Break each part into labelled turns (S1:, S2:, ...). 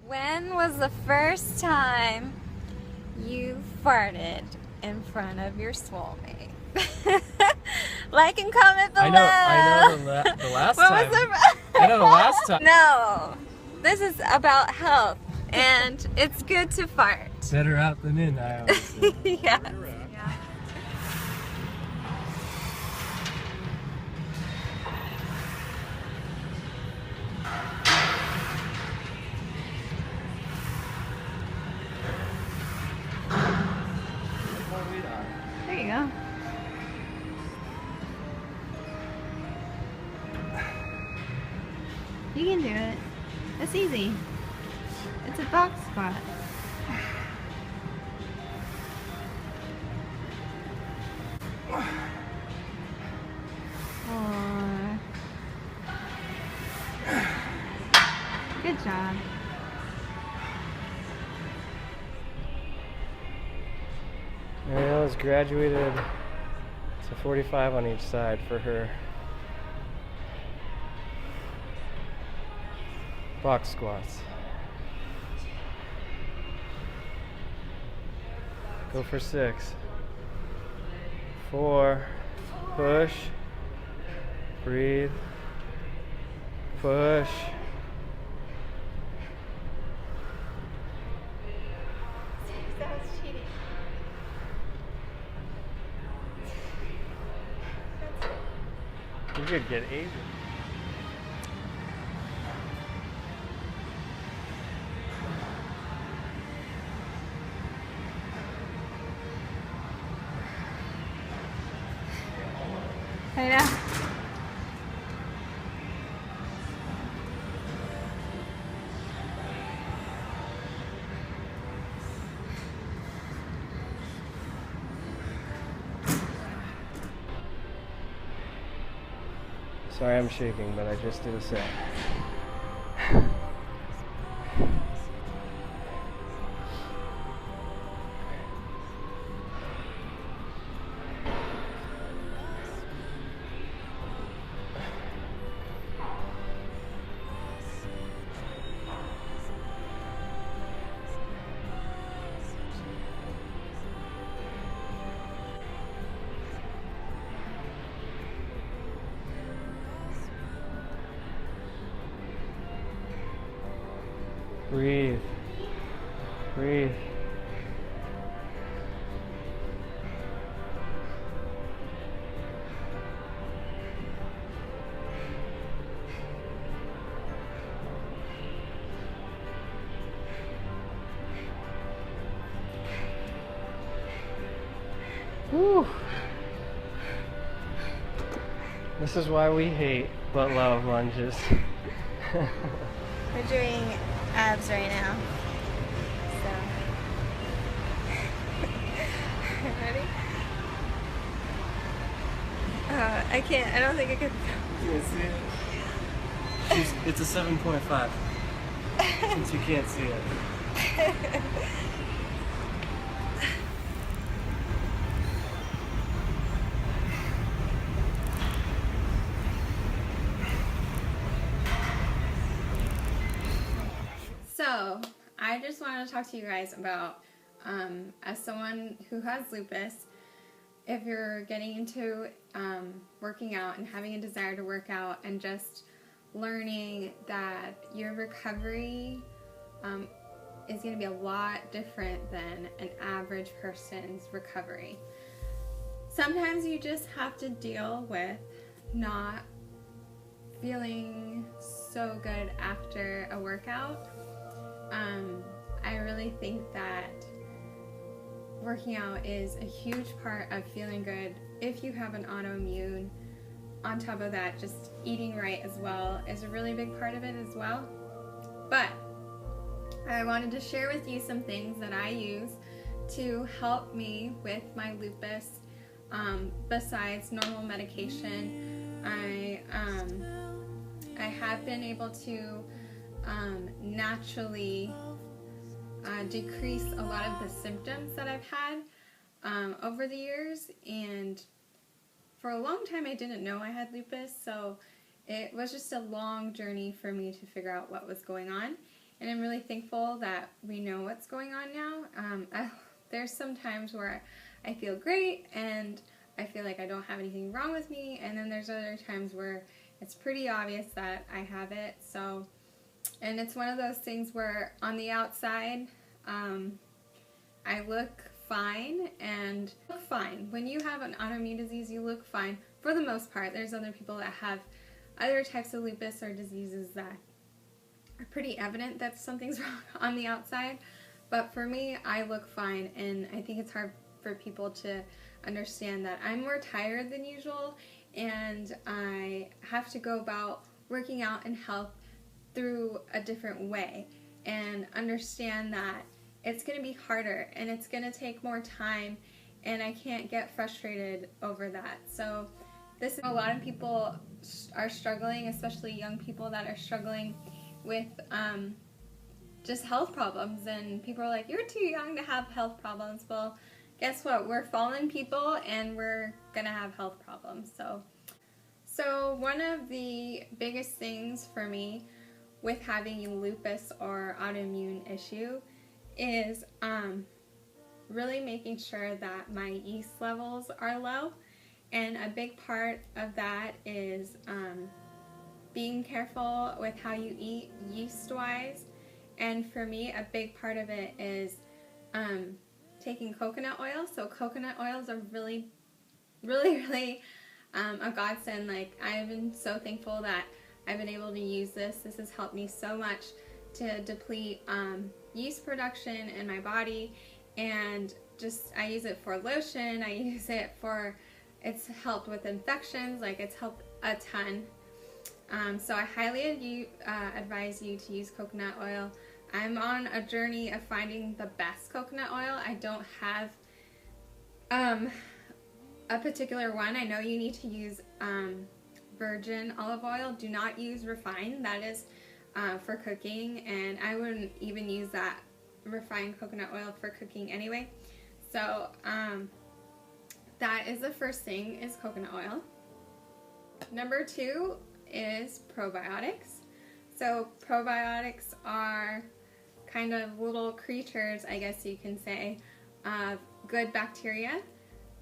S1: When was the first time you farted in front of your soulmate? Like and comment below.
S2: I know the last
S1: What
S2: time.
S1: was the...
S2: I know the last time.
S1: No, this is about health, and it's good to fart.
S2: Better out than in, I always say.
S1: Yeah. There you go. You can do it. It's easy. It's a box squat. Aw. Good job.
S2: Mariella's graduated to 45 on each side for her box squats. Go for 6. 4. Push. Breathe. Push.
S1: That was cheating.
S2: You could get 8.
S1: I know.
S2: Sorry I'm shaking, but I just did a set. Breathe. Breathe. Whew. This is why we hate but love lunges.
S1: We're doing abs right now. So. Ready? I can't. I don't think I could.
S2: You can see it? It's a 7.5. Since you can't see it.
S1: So, I just wanted to talk to you guys about, as someone who has lupus, if you're getting into working out and having a desire to work out and just learning that your recovery is going to be a lot different than an average person's recovery. Sometimes you just have to deal with not feeling so good after a workout. I really think that working out is a huge part of feeling good if you have an autoimmune. On top of that, just eating right as well is a really big part of it as well. But I wanted to share with you some things that I use to help me with my lupus. Besides normal medication, I have been able to naturally decrease a lot of the symptoms that I've had over the years, and for a long time I didn't know I had lupus, so it was just a long journey for me to figure out what was going on. And I'm really thankful that we know what's going on now. There's some times where I feel great and I feel like I don't have anything wrong with me, and then there's other times where it's pretty obvious that I have it. So, and it's one of those things where on the outside, I look fine and look fine. When you have an autoimmune disease, you look fine for the most part. There's other people that have other types of lupus or diseases that are pretty evident that something's wrong on the outside. But for me, I look fine, and I think it's hard for people to understand that I'm more tired than usual, and I have to go about working out and health through a different way, and understand that it's going to be harder and it's going to take more time, and I can't get frustrated over that. So this, a lot of people are struggling, especially young people that are struggling with just health problems, and people are like, you're too young to have health problems. Well, guess what? We're fallen people and we're gonna have health problems. So one of the biggest things for me with having lupus or autoimmune issue is really making sure that my yeast levels are low. And a big part of that is being careful with how you eat yeast-wise. And for me, a big part of it is taking coconut oil. So coconut oils are really a godsend. Like, I've been so thankful that I've been able to use this. This has helped me so much to deplete yeast production in my body, and just I use it for lotion. I use it for, it's helped with infections. Like, it's helped a ton. So I highly advise you to use coconut oil. I'm on a journey of finding the best coconut oil. I don't have a particular one. I know you need to use virgin olive oil. Do not use refined. That is for cooking, and I wouldn't even use that refined coconut oil for cooking anyway. So that is the first thing, is coconut oil. Number 2 is probiotics. So probiotics are kind of little creatures, I guess you can say, of good bacteria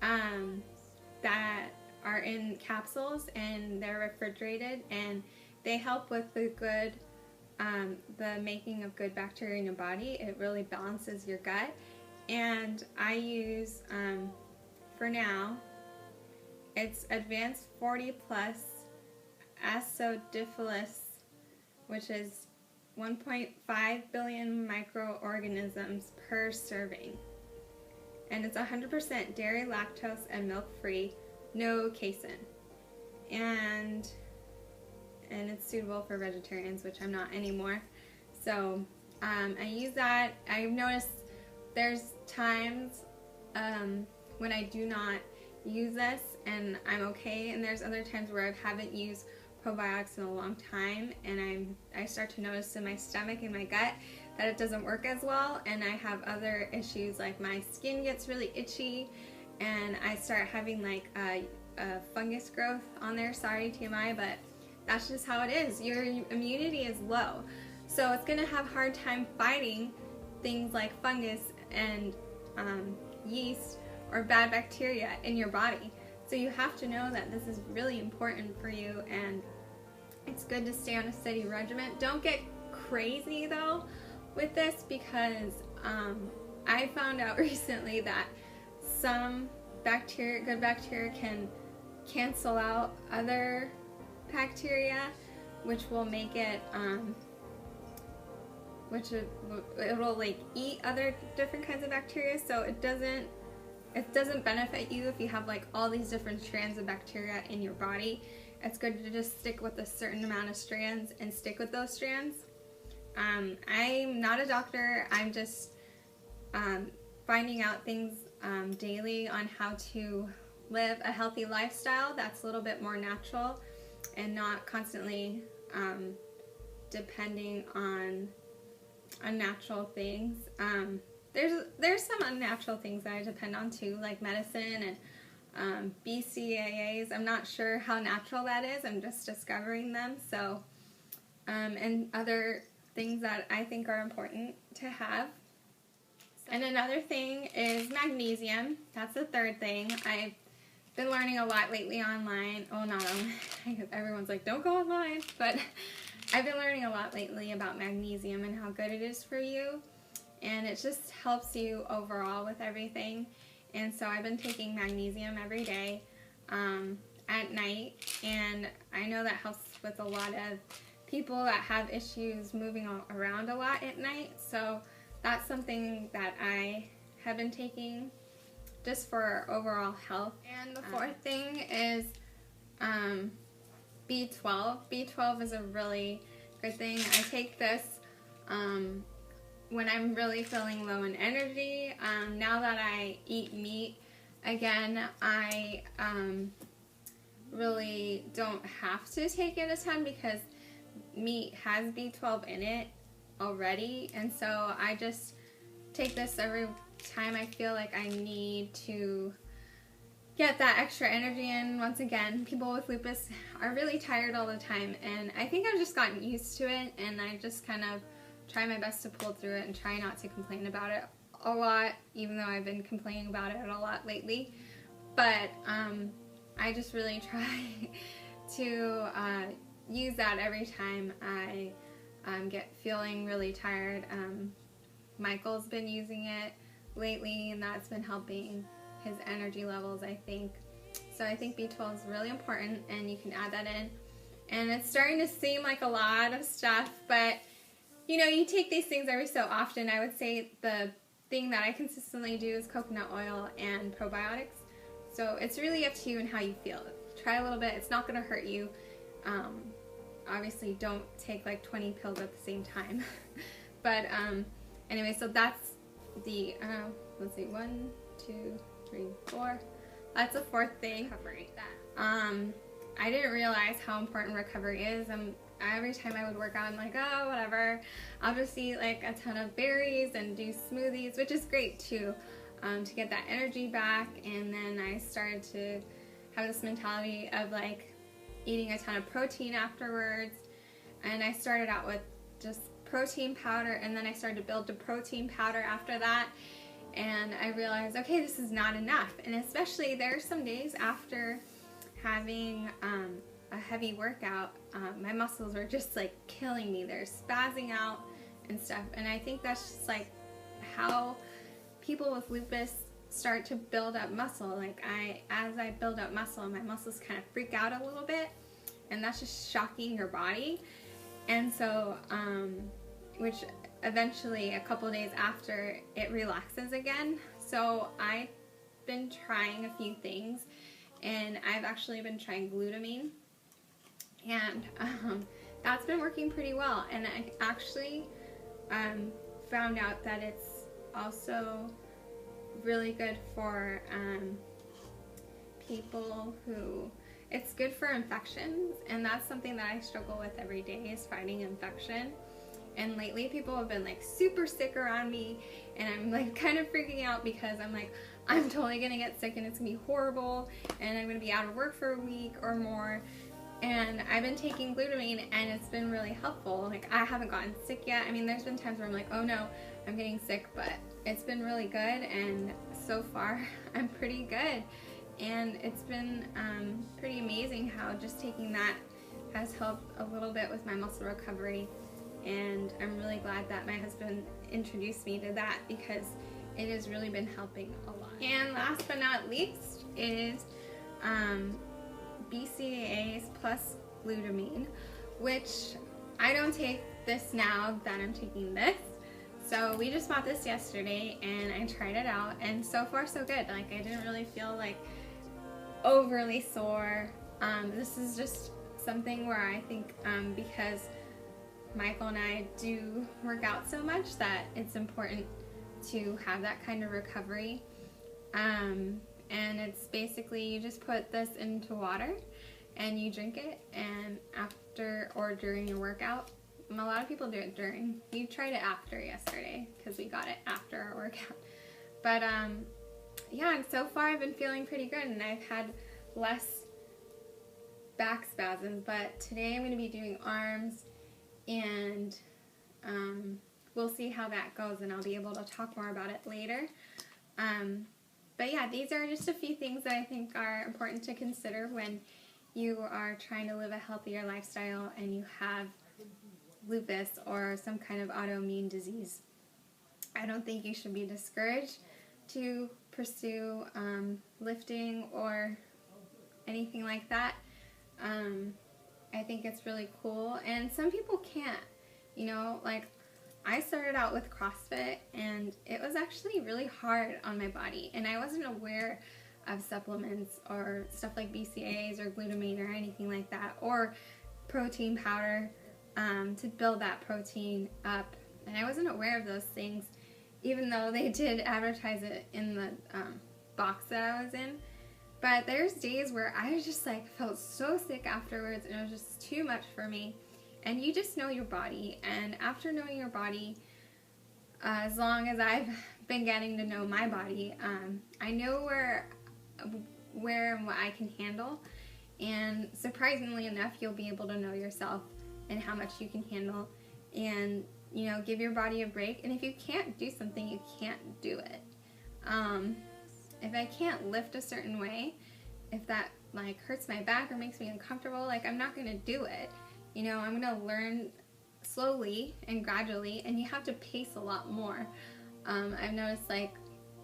S1: that are in capsules, and they're refrigerated, and they help with the good, the making of good bacteria in your body. It really balances your gut. And I use, for now, it's Advanced 40 Plus Acidophilus, which is 1.5 billion microorganisms per serving. And it's 100% dairy, lactose, and milk-free, no casein. And it's suitable for vegetarians, which I'm not anymore. So I use that. I've noticed there's times when I do not use this and I'm okay, and there's other times where I haven't used probiotics in a long time, and I start to notice in my stomach and my gut that it doesn't work as well, and I have other issues, like my skin gets really itchy, and I start having like a fungus growth on there. Sorry, TMI, but that's just how it is. Your immunity is low, so it's gonna have a hard time fighting things like fungus and yeast or bad bacteria in your body. So you have to know that this is really important for you, and it's good to stay on a steady regimen. Don't get crazy though with this, because I found out recently that some bacteria, good bacteria, can cancel out other bacteria, which will make it it will like eat other different kinds of bacteria. So it doesn't benefit you if you have like all these different strands of bacteria in your body. It's good to just stick with a certain amount of strands and stick with those strands. I'm not a doctor. I'm just finding out things daily on how to live a healthy lifestyle that's a little bit more natural and not constantly depending on unnatural things. There's some unnatural things that I depend on too, like medicine and BCAAs. I'm not sure how natural that is. I'm just discovering them. So, and other things that I think are important to have. And another thing is magnesium. That's the third thing. I've been learning a lot lately online. Oh, not online. Everyone's like, don't go online. But I've been learning a lot lately about magnesium and how good it is for you. And it just helps you overall with everything. And so I've been taking magnesium every day at night. And I know that helps with a lot of people that have issues moving around a lot at night. So that's something that I have been taking just for overall health. And the fourth thing is B12. B12 is a really good thing. I take this when I'm really feeling low in energy. Now that I eat meat again, I really don't have to take it a ton because meat has B12 in it already, and so I just take this every time I feel like I need to get that extra energy in. Once again, people with lupus are really tired all the time, and I think I've just gotten used to it, and I just kind of try my best to pull through it and try not to complain about it a lot, even though I've been complaining about it a lot lately. But I just really try to use that every time I get feeling really tired. Michael's been using it lately, and that's been helping his energy levels, I think. So I think B12 is really important, and you can add that in. And it's starting to seem like a lot of stuff, but you know, you take these things every so often. I would say the thing that I consistently do is coconut oil and probiotics. So it's really up to you and how you feel. Try a little bit. It's not going to hurt you. Obviously, don't take like 20 pills at the same time. But anyway, so that's the, let's see, 1, 2, 3, 4. That's the fourth thing. Recovery. I didn't realize how important recovery is. Every time I would work out, I'm like, oh, whatever. I'll just eat like a ton of berries and do smoothies, which is great too, to get that energy back. And then I started to have this mentality of like eating a ton of protein afterwards. And I started out with just protein powder, and then I started to build to protein powder after that. And I realized, okay, this is not enough. And especially there's some days after having a heavy workout, my muscles are just like killing me. They're spazzing out and stuff. And I think that's just like how people with lupus start to build up muscle. Like as I build up muscle, my muscles kind of freak out a little bit, and that's just shocking your body. And so, which eventually a couple days after, it relaxes again. So I've been trying a few things, and I've actually been trying glutamine, and that's been working pretty well. And I actually found out that it's also really good for people who, it's good for infections, and that's something that I struggle with every day, is fighting infection. And lately people have been like super sick around me, and I'm like kind of freaking out because I'm like, I'm totally gonna get sick and it's gonna be horrible, and I'm gonna be out of work for a week or more. And I've been taking glutamine, and it's been really helpful. Like, I haven't gotten sick yet. I mean, there's been times where I'm like, oh no, I'm getting sick, but it's been really good, and so far I'm pretty good. And it's been pretty amazing how just taking that has helped a little bit with my muscle recovery. And I'm really glad that my husband introduced me to that, because it has really been helping a lot. And last but not least is BCAAs plus glutamine, which I don't take this now that I'm taking this. So we just bought this yesterday, and I tried it out, and so far so good. Like, I didn't really feel like overly sore. This is just something where I think because Michael and I do work out so much, that it's important to have that kind of recovery. And it's basically, you just put this into water and you drink it, and after or during your workout. A lot of people do it during. We tried it after yesterday because we got it after our workout. But yeah, and so far I've been feeling pretty good, and I've had less back spasms. But today I'm going to be doing arms and we'll see how that goes, and I'll be able to talk more about it later. But yeah, these are just a few things that I think are important to consider when you are trying to live a healthier lifestyle and you have lupus or some kind of autoimmune disease. I don't think you should be discouraged to pursue lifting or anything like that. I think it's really cool, and some people can't, you know, like I started out with CrossFit and it was actually really hard on my body, and I wasn't aware of supplements or stuff like BCAAs or glutamine or anything like that, or protein powder to build that protein up, and I wasn't aware of those things, even though they did advertise it in the box that I was in. But there's days where I just like felt so sick afterwards, and it was just too much for me. And you just know your body, and after knowing your body, as long as I've been getting to know my body, I know where and what I can handle, and surprisingly enough, you'll be able to know yourself and how much you can handle, and you know, give your body a break. And if you can't do something, you can't do it. If I can't lift a certain way, if that like hurts my back or makes me uncomfortable, like I'm not gonna do it. You know, I'm gonna learn slowly and gradually, and you have to pace a lot more. I've noticed like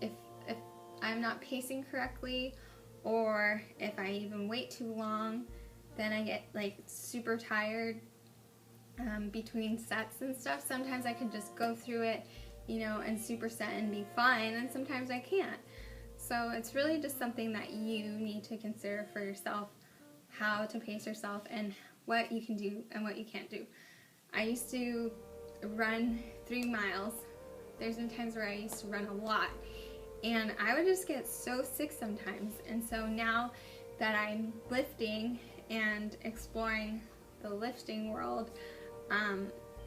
S1: if I'm not pacing correctly, or if I even wait too long, then I get like super tired between sets and stuff. Sometimes I can just go through it, you know, and superset and be fine, and sometimes I can't. So it's really just something that you need to consider for yourself, how to pace yourself and what you can do and what you can't do. I used to run 3 miles. There's been times where I used to run a lot, and I would just get so sick sometimes. And so now that I'm lifting and exploring the lifting world,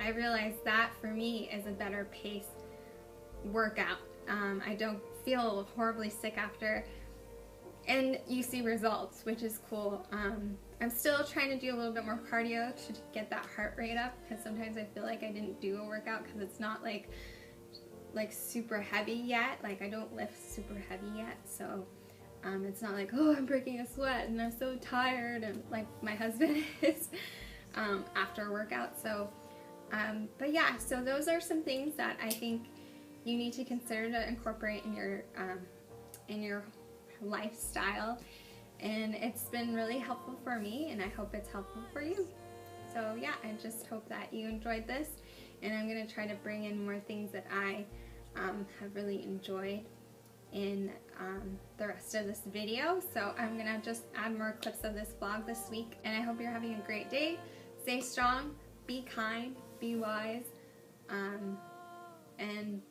S1: I realize that for me is a better pace workout. I don't feel horribly sick after, and you see results, which is cool. I'm still trying to do a little bit more cardio to get that heart rate up, because sometimes I feel like I didn't do a workout because it's not like super heavy yet. Like I don't lift super heavy yet, so it's not like, oh, I'm breaking a sweat and I'm so tired, and like my husband is after a workout. So but yeah, so those are some things that I think you need to consider to incorporate in your lifestyle, and it's been really helpful for me, and I hope it's helpful for you. So yeah, I just hope that you enjoyed this, and I'm going to try to bring in more things that I have really enjoyed in the rest of this video. So I'm going to just add more clips of this vlog this week, and I hope you're having a great day. Stay strong, be kind, be wise, and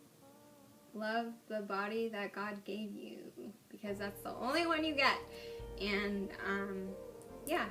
S1: love the body that God gave you, because that's the only one you get. And yeah,